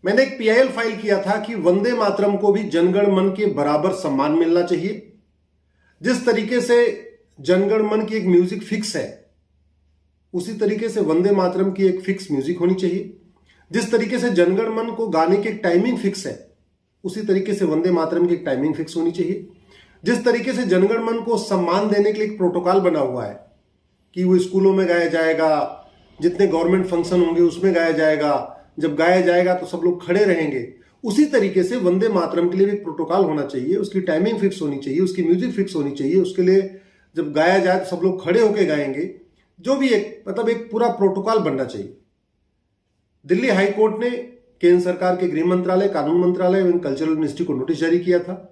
मैंने एक PIL file किया था कि वंदे मातरम को भी जनगण मन के बराबर सम्मान मिलना चाहिए। जिस तरीके से जनगण मन की एक म्यूजिक फिक्स है, उसी तरीके से वंदे मातरम की एक फिक्स म्यूजिक होनी चाहिए। जिस तरीके से जनगण मन को गाने की एक टाइमिंग फिक्स है, उसी तरीके से वंदे मातरम की एक टाइमिंग फिक्स होनी चाहिए। जिस तरीके से जनगण मन को सम्मान देने के लिए एक प्रोटोकॉल बना हुआ है कि वो स्कूलों में गाया जाएगा, जितने गवर्नमेंट फंक्शन होंगे उसमें गाया जाएगा, जब गाया जाएगा तो सब लोग खड़े रहेंगे, उसी तरीके से वंदे मातरम के लिए भी एक प्रोटोकॉल होना चाहिए। उसकी टाइमिंग फिक्स होनी चाहिए, उसकी म्यूजिक फिक्स होनी चाहिए। उसके लिए जब गाया जाए तो सब लोग खड़े होकर गाएंगे, जो भी एक पूरा प्रोटोकॉल बनना चाहिए। दिल्ली हाई कोर्ट ने केंद्र सरकार के गृह मंत्रालय, कानून मंत्रालय एवं कल्चरल मिनिस्ट्री को नोटिस जारी किया था।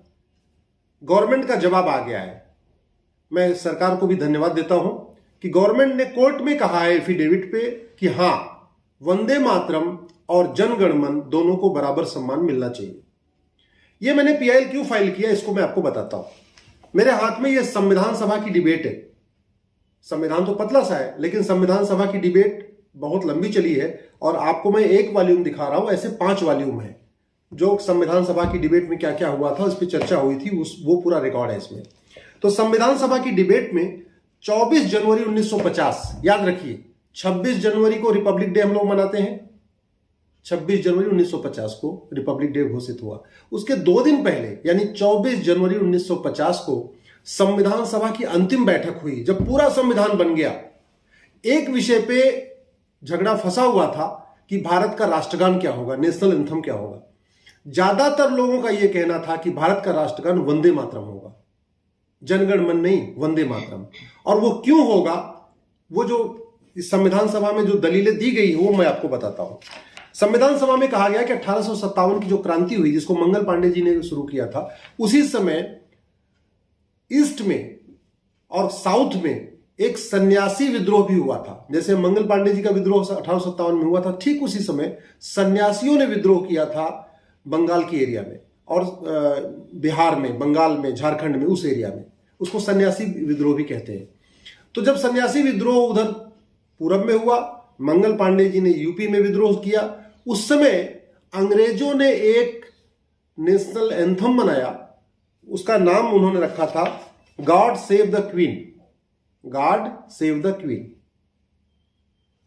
गवर्नमेंट का जवाब आ गया है। मैं सरकार को भी धन्यवाद देता हूं कि गवर्नमेंट ने कोर्ट में कहा है एफिडेविट पे कि हां, वंदे मातरम और जनगण मन दोनों को बराबर सम्मान मिलना चाहिए। यह मैंने पीआईएल क्यों फाइल किया, इसको मैं आपको बताता हूं। मेरे हाथ में यह संविधान सभा की डिबेट है। संविधान तो पतला सा है, लेकिन संविधान सभा की डिबेट बहुत लंबी चली है और आपको मैं एक वॉल्यूम दिखा रहा हूं, ऐसे 5 वॉल्यूम है। जो संविधान सभा की डिबेट में क्या क्या हुआ था, उस पर चर्चा हुई थी, वो पूरा रिकॉर्ड है इसमें। तो संविधान सभा की डिबेट में 24 जनवरी 1950, याद रखिए 26 जनवरी को रिपब्लिक डे हम लोग मनाते हैं। 26 जनवरी 1950 को रिपब्लिक डे घोषित हुआ। उसके 2 दिन पहले यानी 24 जनवरी 1950 को संविधान सभा की अंतिम बैठक हुई। जब पूरा संविधान बन गया, एक विषय पे झगड़ा फंसा हुआ था कि भारत का राष्ट्रगान क्या होगा, नेशनल एंथम क्या होगा। ज्यादातर लोगों का यह कहना था कि भारत का राष्ट्रगान वंदे मातरम होगा, जनगण मन नहीं, वंदे मातरम। और वो क्यों होगा, वो जो संविधान सभा में जो दलीलें दी गई वो मैं आपको बताता हूं। संविधान सभा में कहा गया कि 1857 की जो क्रांति हुई, जिसको मंगल पांडे जी ने शुरू किया था, उसी समय ईस्ट में और साउथ में एक सन्यासी विद्रोह भी हुआ था। जैसे मंगल पांडे जी का विद्रोह 1857 में हुआ था, ठीक उसी समय सन्यासियों ने विद्रोह किया था बंगाल की एरिया में और बिहार में, बंगाल में, झारखंड में, उस एरिया में। उसको सन्यासी विद्रोह भी कहते हैं। तो जब सन्यासी विद्रोह उधर पूरब में हुआ, मंगल पांडे जी ने यूपी में विद्रोह किया, उस समय अंग्रेजों ने एक नेशनल एंथम बनाया। उसका नाम उन्होंने रखा था God save the queen, God save the queen.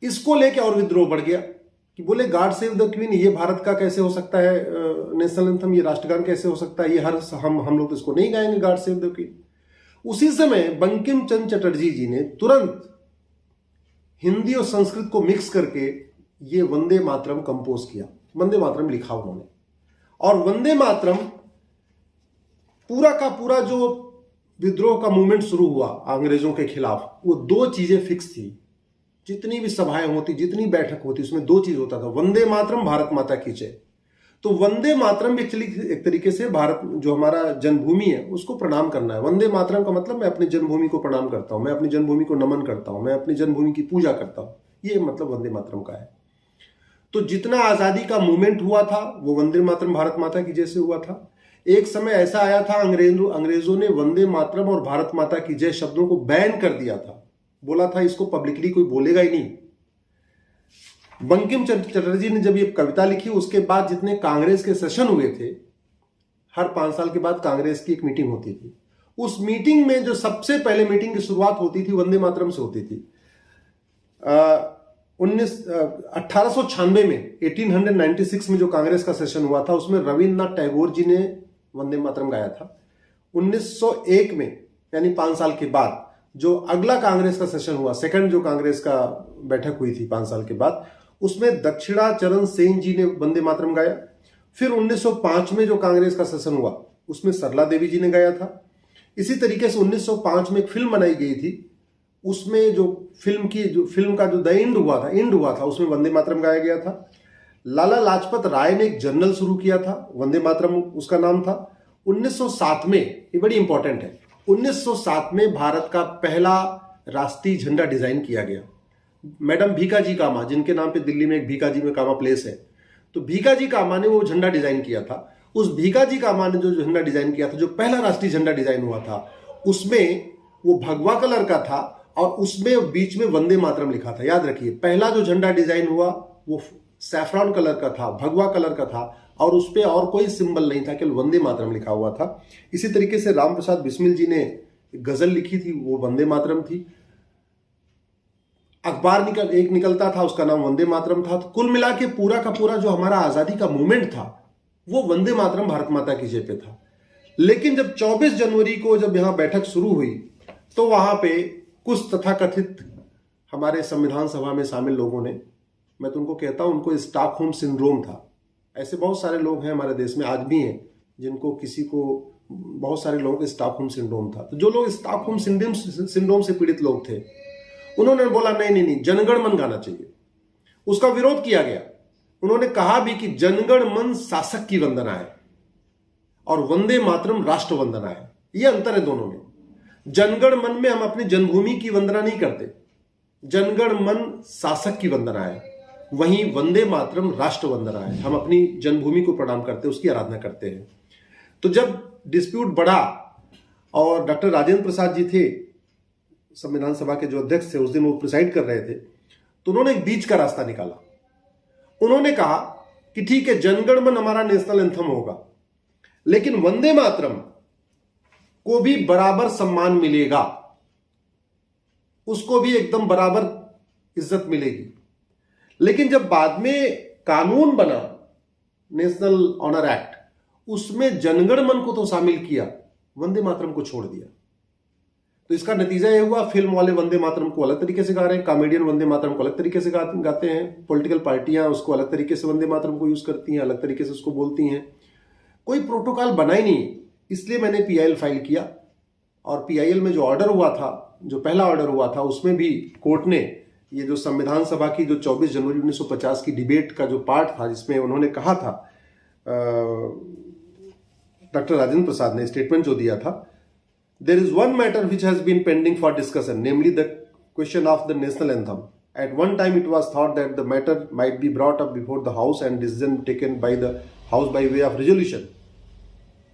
इसको लेके और विद्रोह बढ़ गया कि बोले गॉड सेव द क्वीन, ये भारत का कैसे हो सकता है नेशनल एंथम, ये राष्ट्रगान कैसे हो सकता है, ये हम लोग तो इसको नहीं गाएंगे गॉड सेव द क्वीन। उसी समय बंकिम चंद्र चटर्जी जी ने तुरंत हिंदी और संस्कृत को मिक्स करके ये वंदे मातरम कंपोज किया, वंदे मातरम लिखा उन्होंने। और वंदे मातरम पूरा का पूरा जो विद्रोह का मूवमेंट शुरू हुआ अंग्रेजों के खिलाफ, वो 2 चीजें फिक्स थी। जितनी भी सभाएं होती, जितनी बैठक होती, उसमें 2 चीज होता था, वंदे मातरम, भारत माता की जय। तो वंदे मातरम एक तरीके से भारत जो हमारा जन्मभूमि है उसको प्रणाम करना है। वंदे मातरम का मतलब मैं अपनी जन्मभूमि को प्रणाम करता हूं, मैं अपनी जन्मभूमि को नमन करता हूं, मैं अपनी जन्मभूमि की पूजा करता हूं, ये मतलब वंदे मातरम का है। तो जितना आजादी का मूवमेंट हुआ था वो वंदे मातरम, भारत माता की जय से हुआ था। एक समय ऐसा आया था अंग्रेजों ने वंदे मातरम और भारत माता की जय शब्दों को बैन कर दिया था, बोला था इसको पब्लिकली कोई बोलेगा ही नहीं। बंकिम चंद्र चटर्जी ने जब ये कविता लिखी, उसके बाद जितने कांग्रेस के सेशन हुए थे, हर 5 साल के बाद कांग्रेस की एक मीटिंग होती थी। उस मीटिंग में जो सबसे पहले मीटिंग की शुरुआत होती थी वंदे मातरम से होती थी। 1896 में 1896 में जो कांग्रेस का सेशन हुआ था, उसमें रविन्द्रनाथ टैगोर जी ने वंदे मातरम गाया था। 1901 में यानी 5 साल के बाद जो अगला कांग्रेस का सेशन हुआ, सेकंड जो कांग्रेस का बैठक हुई थी 5 साल के बाद, उसमें दक्षिणाचरण सेन जी ने वंदे मातरम गाया। फिर 1905 में जो कांग्रेस का सेशन हुआ, उसमें सरला देवी जी ने गाया था। इसी तरीके से 1905 में एक फिल्म बनाई गई थी, उसमें जो फिल्म का जो द एंड हुआ था, उसमें वंदे मातरम गाया गया था। लाला लाजपत राय ने एक जर्नल शुरू किया था, वंदे मातरम उसका नाम था। 1907 में, ये बड़ी इंपॉर्टेंट है, 1907 में भारत का पहला राष्ट्रीय झंडा डिजाइन किया गया। मैडम भीकाजी कामा, जिनके नाम पे दिल्ली में एक भीकाजी में कामा प्लेस है, तो भीकाजी कामा ने वो झंडा डिजाइन किया था। उस भीकाजी कामा ने जो झंडा डिजाइन किया था, जो पहला राष्ट्रीय झंडा डिजाइन हुआ था, उसमें वो भगवा कलर का था और उसमें बीच में वंदे मातरम लिखा था। याद रखिए, पहला जो झंडा डिजाइन हुआ वो सैफरॉन कलर का था, भगवा कलर का था, और उस पर और कोई सिंबल नहीं था, केवल वंदे मातरम लिखा हुआ था। इसी तरीके से राम प्रसाद बिस्मिल जी ने गजल लिखी थी, वो वंदे मातरम थी। अखबार निकलता था, उसका नाम वंदे मातरम था। तो कुल मिला के पूरा का पूरा जो हमारा आजादी का मूवमेंट था वो वंदे मातरम भारत माता की जय पे था। लेकिन जब 24 जनवरी को जब यहां बैठक शुरू हुई तो वहां पे कुछ तथाकथित हमारे संविधान सभा में शामिल लोगों ने, मैं तो उनको कहता हूं, उनको स्टॉकहोम सिंड्रोम था। ऐसे बहुत सारे लोग हैं हमारे देश में, आज भी हैं, जिनको किसी को, बहुत सारे लोगों को स्टॉकहोम सिंड्रोम था। तो जो लोग स्टॉकहोम सिंड्रोम से पीड़ित लोग थे, उन्होंने बोला नहीं नहीं नहीं, जनगण मन गाना चाहिए। उसका विरोध किया गया। उन्होंने कहा भी कि जनगण मन शासक की वंदना है और वंदे मातरम राष्ट्र वंदना है। यह अंतर है दोनों में। जनगण मन में हम अपनी जन्मभूमि की वंदना नहीं करते, जनगण मन शासक की वंदना है। वहीं वंदे मातरम राष्ट्र वंदना है, हम अपनी जन्मभूमि को प्रणाम करते हैं, उसकी आराधना करते हैं। तो जब डिस्प्यूट बढ़ा और डॉक्टर राजेंद्र प्रसाद जी थे संविधान सभा के जो अध्यक्ष थे, उस दिन वो प्रिसाइड कर रहे थे, तो उन्होंने एक बीच का रास्ता निकाला। उन्होंने कहा कि ठीक है, जनगण मन हमारा नेशनल एंथम होगा, लेकिन वंदे मातरम को भी बराबर सम्मान मिलेगा, उसको भी एकदम बराबर इज्जत मिलेगी। लेकिन जब बाद में कानून बना नेशनल ऑनर एक्ट, उसमें जनगण मन को तो शामिल किया, वंदे मातरम को छोड़ दिया। तो इसका नतीजा यह हुआ, फिल्म वाले वंदे मातरम को अलग तरीके से गा रहे हैं, कॉमेडियन वंदे मातरम को अलग तरीके से गाते हैं, पॉलिटिकल पार्टियां उसको अलग तरीके से वंदे मातरम को यूज करती हैं, अलग तरीके से उसको बोलती हैं। कोई प्रोटोकॉल बना ही नहीं। इसलिए मैंने पीआईएल फाइल किया, और पीआईएल में जो ऑर्डर हुआ था, जो पहला ऑर्डर हुआ था, उसमें भी कोर्ट ने ये जो संविधान सभा की जो 24 जनवरी 1950 की डिबेट का जो पार्ट था, जिसमें उन्होंने कहा था, डॉक्टर राजेंद्र प्रसाद ने स्टेटमेंट जो दिया था, there is one matter which has been pending for discussion, namely the question of the national anthem. At one time it was thought that the matter might be brought up before the house and decision taken by the house by way of resolution.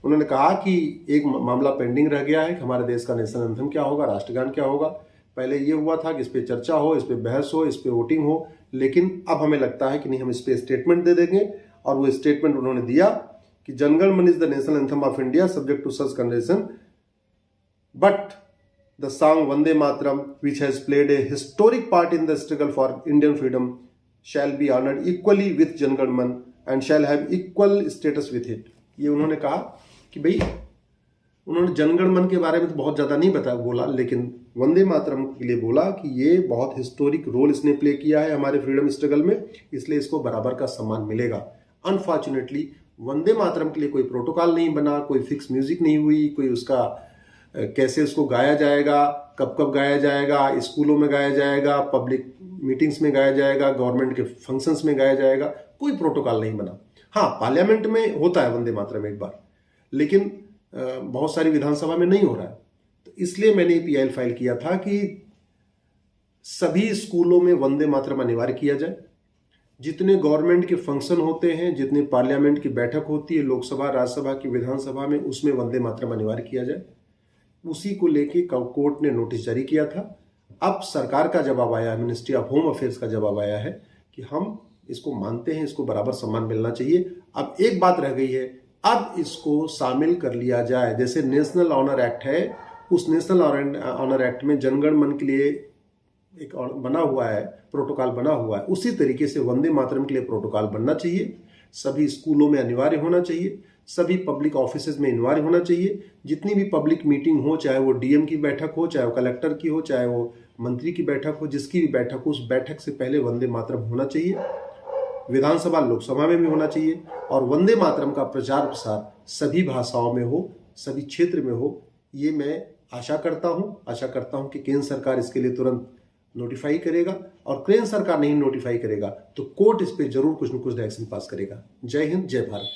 उन्होंने कहा कि एक मामला pending रह गया है कि हमारे देश का नेशनल एंथम क्या होगा, राष्ट्रगान क्या होगा। पहले ये हुआ था कि इस पे चर्चा हो, इस पे बहस हो, इस पे वोटिंग हो, लेकिन अब हमें लगता है कि नहीं, हम इस पे स्टेटमेंट दे देंगे। और वो स्टेटमेंट उन्होंने दिया कि Jana Gana Mana is the national anthem of India subject to such condition, but the song Vande Mataram, which has played a historic part in the struggle for Indian freedom, shall be honored equally with Jangan Man and shall have equal status with it. ये उन्होंने कहा कि भाई, उन्होंने जनगण मन के बारे में तो बहुत ज़्यादा नहीं बोला, लेकिन वंदे मातरम के लिए बोला कि ये बहुत हिस्टोरिक रोल इसने प्ले किया है हमारे फ्रीडम स्ट्रगल में, इसलिए इसको बराबर का सम्मान मिलेगा। अनफॉर्चुनेटली वंदे मातरम के लिए कोई प्रोटोकॉल नहीं बना, कोई फिक्स म्यूजिक नहीं हुई, कोई उसका कैसे उसको गाया जाएगा, कब कब गाया जाएगा, स्कूलों में गाया जाएगा, पब्लिक मीटिंग्स में गाया जाएगा, गवर्नमेंट के फंक्शंस में गाया जाएगा, कोई प्रोटोकॉल नहीं बना। हाँ, पार्लियामेंट में होता है वंदे मातरम एक बार, लेकिन बहुत सारी विधानसभा में नहीं हो रहा है। तो इसलिए मैंने पीआईएल फाइल किया था कि सभी स्कूलों में वंदे मातरम अनिवार्य किया जाए। जितने गवर्नमेंट के फंक्शन होते हैं, जितने पार्लियामेंट की बैठक होती है, लोकसभा, राज्यसभा की, विधानसभा में, उसमें वंदे मातरम अनिवार्य किया जाए। उसी को लेके कोर्ट ने नोटिस जारी किया था। अब सरकार का जवाब आया, मिनिस्ट्री ऑफ होम अफेयर्स का जवाब आया है कि हम इसको मानते हैं, इसको बराबर सम्मान मिलना चाहिए। अब एक बात रह गई है, अब इसको शामिल कर लिया जाए। जैसे नेशनल ऑनर एक्ट है, उस नेशनल ऑनर एक्ट में जनगण मन के लिए एक बना हुआ है, प्रोटोकॉल बना हुआ है, उसी तरीके से वंदे मातरम के लिए प्रोटोकॉल बनना चाहिए। सभी स्कूलों में अनिवार्य होना चाहिए, सभी पब्लिक ऑफिसेज में अनिवार्य होना चाहिए। जितनी भी पब्लिक मीटिंग हो, चाहे वो डीएम की बैठक हो, चाहे वो कलेक्टर की हो, चाहे वो मंत्री की बैठक हो, जिसकी भी बैठक हो, उस बैठक से पहले वंदे मातरम होना चाहिए। विधानसभा, लोकसभा में भी होना चाहिए। और वंदे मातरम का प्रचार प्रसार सभी भाषाओं में हो, सभी क्षेत्र में हो, ये मैं आशा करता हूं कि केंद्र सरकार इसके लिए तुरंत नोटिफाई करेगा, और केंद्र सरकार नहीं नोटिफाई करेगा तो कोर्ट इस पे जरूर कुछ न कुछ एक्शन पास करेगा। जय हिंद, जय भारत।